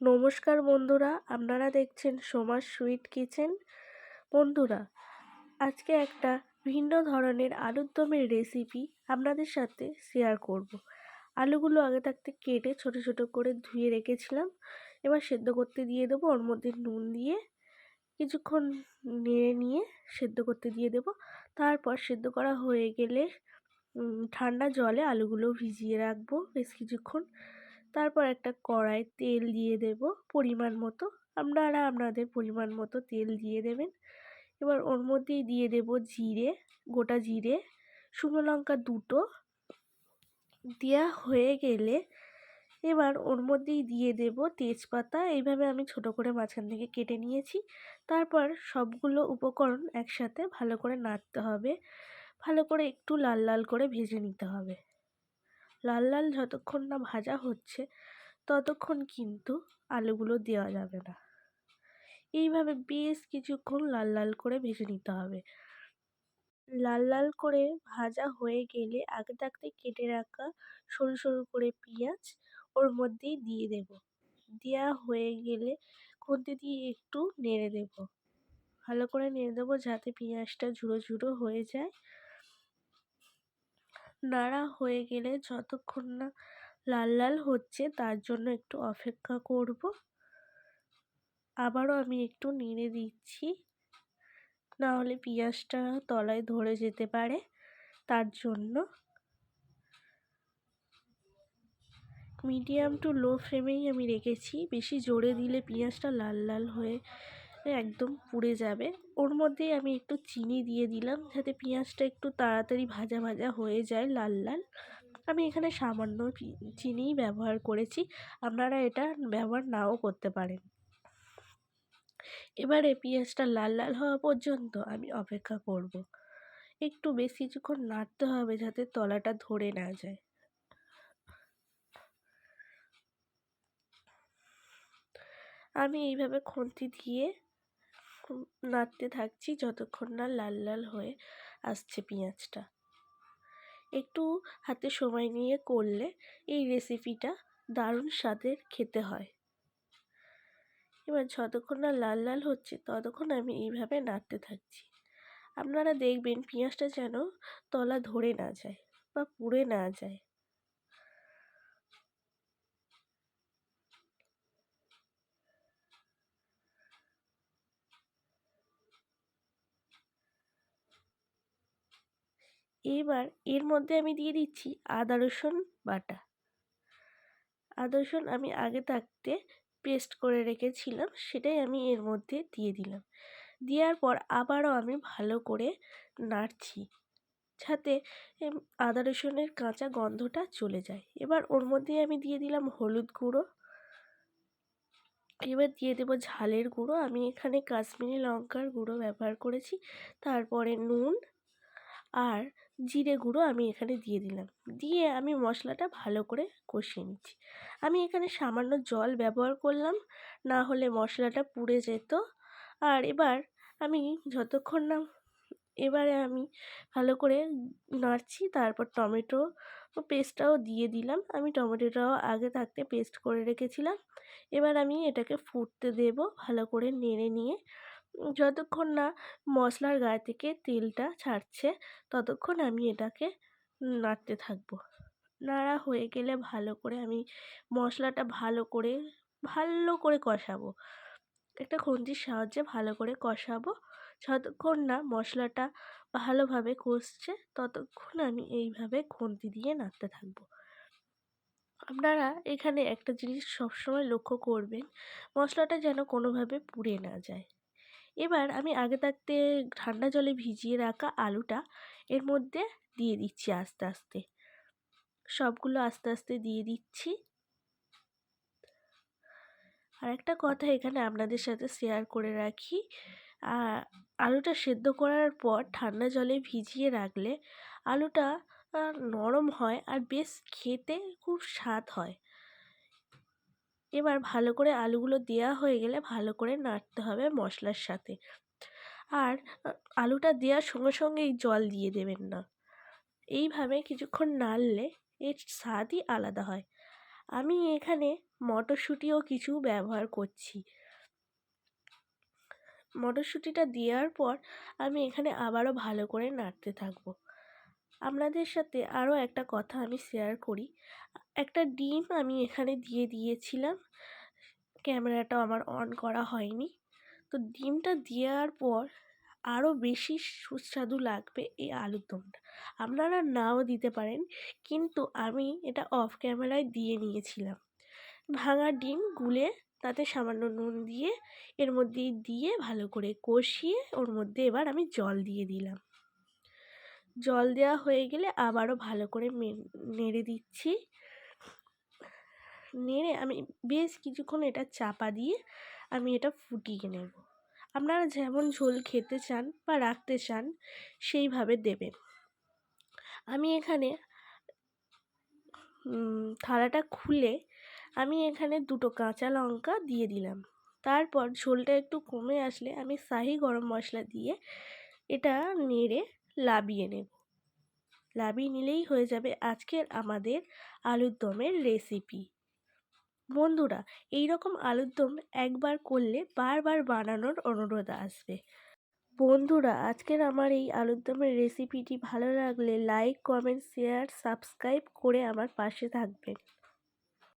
নমস্কার বন্ধুরা, আপনারা দেখছেন সোমার সুইট কিচেন। বন্ধুরা, আজকে একটা ভিন্ন ধরনের আলুর দমের রেসিপি আপনাদের সাথে শেয়ার করব। আলুগুলো আগে থাকতে কেটে ছোট ছোট করে ধুয়ে রেখেছিলাম। এবার সেদ্ধ করতে দিয়ে দেবো। ওর মধ্যে নুন দিয়ে কিছুক্ষণ নেড়ে নিয়ে সেদ্ধ করতে দিয়ে দেবো। তারপর সেদ্ধ করা হয়ে গেলে ঠান্ডা জলে আলুগুলো ভিজিয়ে রাখবো বেশ কিছুক্ষণ। তারপর একটা কড়াইয়ে তেল দিয়ে দেব পরিমাণ মতো। আপনারা আপনাদের পরিমাণ মতো তেল দিয়ে দেবেন। এবার ওর মধ্যেই দিয়ে দেব জিরে, গোটা জিরে, শুকনো লঙ্কা দুটো। দেওয়া হয়ে গেলে এবার ওর মধ্যেই দিয়ে দেব তেজপাতা। এইভাবে আমি ছোট করে মাঝখান থেকে কেটে নিয়েছি। তারপর সবগুলো উপকরণ একসাথে ভালো করে নাড়তে হবে। ভালো করে একটু লাল লাল করে ভেজে নিতে হবে। লাল লাল যতক্ষণ না ভাজা হচ্ছে ততক্ষণ কিন্তু আলুগুলো দেওয়া যাবে না। এইভাবে বেশ কিছুক্ষণ লাল লাল করে ভেজে নিতে হবে। লাল লাল করে ভাজা হয়ে গেলে আগে থাকতে কেটে রাখা সরু সরু করে পেঁয়াজ ওর মধ্যেই দিয়ে দেব। দেওয়া হয়ে গেলে খুন্তি দিয়ে একটু নেড়ে দেব। ভালো করে নেড়ে দেবো যাতে পেঁয়াজটা ঝুড়ো ঝুড়ো হয়ে যায়। নাড়া হয়ে গেলে যতক্ষণ না লাল লাল হচ্ছে তার জন্য একটু অপেক্ষা করব। আবারও আমি একটু নেড়ে দিচ্ছি, না হলে পেঁয়াজটা তলায় ধরে যেতে পারে। তার জন্য মিডিয়াম টু লো ফ্লেমেই আমি রেখেছি। বেশি জোরে দিলে পেঁয়াজটা লাল লাল হয়ে একদম পুড়ে যাবে। ওর মধ্যেই আমি একটু চিনি দিয়ে দিলাম যাতে পেঁয়াজটা একটু তাড়াতাড়ি ভাজা ভাজা হয়ে যায় লাল লাল। আমি এখানে সামান্য চিনিই ব্যবহার করেছি, আপনারা এটা ব্যবহার নাও করতে পারেন। এবারে পেঁয়াজটা লাল লাল হওয়া পর্যন্ত আমি অপেক্ষা করব। একটু বেশ কিছুক্ষণ নাড়তে হবে যাতে তলাটা ধরে না যায়। আমি এইভাবে খুন্তি দিয়ে নাড়তে থাকছি যতক্ষণ না লাল লাল হয়ে আসছে পেঁয়াজটা। একটু হাতে সময় নিয়ে করলে এই রেসিপিটা দারুণ স্বাদের খেতে হয়। এবার যতক্ষণ না লাল লাল হচ্ছে ততক্ষণ আমি এইভাবে নাড়তে থাকছি। আপনারা দেখবেন পেঁয়াজটা যেন তলা ধরে না যায় বা পুড়ে না যায়। এবার এর মধ্যে আমি দিয়ে দিচ্ছি আদা রসুন বাটা। আদা রসুন আমি আগে থাকতে পেস্ট করে রেখেছিলাম, সেটাই আমি এর মধ্যে দিয়ে দিলাম। দেওয়ার পর আবারও আমি ভালো করে নাড়ছি যাতে আদা রসুনের কাঁচা গন্ধটা চলে যায়। এবার ওর মধ্যে আমি দিয়ে দিলাম হলুদ গুঁড়ো। এবার দিয়ে দেবো ঝালের গুঁড়ো। আমি এখানে কাশ্মীরি লঙ্কার গুঁড়ো ব্যবহার করেছি। তারপরে নুন আর জিরে গুঁড়ো আমি এখানে দিয়ে দিলাম। দিয়ে আমি মশলাটা ভালো করে কষিয়ে নিচ্ছি। আমি এখানে সামান্য জল ব্যবহার করলাম, না হলে মশলাটা পুড়ে যেত। আর এবার আমি যতক্ষণ না এবারে আমি ভালো করে নাড়ছি। তারপর টমেটো পেস্টটাও দিয়ে দিলাম। আমি টমেটোটাও আগে থাকতে পেস্ট করে রেখেছিলাম। এবার আমি এটাকে ফুটতে দেব ভালো করে নেড়ে নিয়ে। যতক্ষণ না মশলার গায়ে থেকে তেলটা ছাড়ছে ততক্ষণ আমি এটাকে নাড়তে থাকবো। নাড়া হয়ে গেলে ভালো করে আমি মশলাটা ভালো করে কষাবো। একটা খুন্তির সাহায্যে ভালো করে কষাবো। যতক্ষণ না মশলাটা ভালোভাবে কষছে ততক্ষণ আমি এইভাবে খুন্তি দিয়ে নাড়তে থাকবো। আপনারা এখানে একটা জিনিস সবসময় লক্ষ্য করবেন, মশলাটা যেন কোনোভাবে পুড়ে না যায়। এবার আমি আগে থাকতে ঠান্ডা জলে ভিজিয়ে রাখা আলুটা এর মধ্যে দিয়ে দিচ্ছি আস্তে আস্তে। সবগুলো আস্তে আস্তে দিয়ে দিচ্ছি। আর একটা কথা এখানে আপনাদের সাথে শেয়ার করে রাখি, আলুটা সেদ্ধ করার পর ঠান্ডা জলে ভিজিয়ে রাখলে আলুটা নরম হয় আর বেশ খেতে খুব স্বাদ হয়। এবার ভালো করে আলুগুলো দেওয়া হয়ে গেলে ভালো করে নাড়তে হবে মশলার সাথে। আর আলুটা দেওয়ার সঙ্গে সঙ্গেই জল দিয়ে দেবেন না। এইভাবে কিছুক্ষণ নাড়লে এর স্বাদই আলাদা হয়। আমি এখানে মটরশুঁটিও কিছু ব্যবহার করছি। মটরশুঁটিটা দেওয়ার পর আমি এখানে আবারও ভালো করে নাড়তে থাকবো। আপনাদের সাথে আরও একটা কথা আমি শেয়ার করি। একটা ডিম আমি এখানে দিয়ে দিয়েছিলাম, ক্যামেরাটাও আমার অন করা হয়নি। তো ডিমটা দেওয়ার পর আরও বেশি সুস্বাদু লাগবে এই আলুর দমটা। আপনারা নাও দিতে পারেন, কিন্তু আমি এটা অফ ক্যামেরায় দিয়ে নিয়েছিলাম। ভাঙা ডিম গুলে তাতে সামান্য নুন দিয়ে এর মধ্যে দিয়ে ভালো করে কষিয়ে ওর মধ্যে এবার আমি জল দিয়ে দিলাম। জল দেওয়া হয়ে গেলে আবারও ভালো করে নেড়ে দিচ্ছি। নেড়ে আমি বেশ কিছুক্ষণ এটা চাপা দিয়ে আমি এটা ফুটিয়ে নেব। আপনারা যেমন ঝোল খেতে চান বা রাখতে চান সেইভাবে দেবেন। আমি এখানে থালাটা খুলে আমি এখানে 2টো কাঁচা লঙ্কা দিয়ে দিলাম। তারপর ঝোলটা একটু কমে আসলে আমি শাহি গরম মশলা দিয়ে এটা নেড়ে লাবিয়ে নেব। লাবিয়ে নিলেই হয়ে যাবে আজকের আমাদের আলুর দমের রেসিপি। বন্ধুরা, এই রকম আলুর দম একবার করলে বারবার বানানোর অনুরোধ আসবে। বন্ধুরা, আজকের আমার এই আলুর দমের রেসিপিটি ভালো লাগলে লাইক, কমেন্ট, শেয়ার, সাবস্ক্রাইব করে আমার পাশে থাকবেন।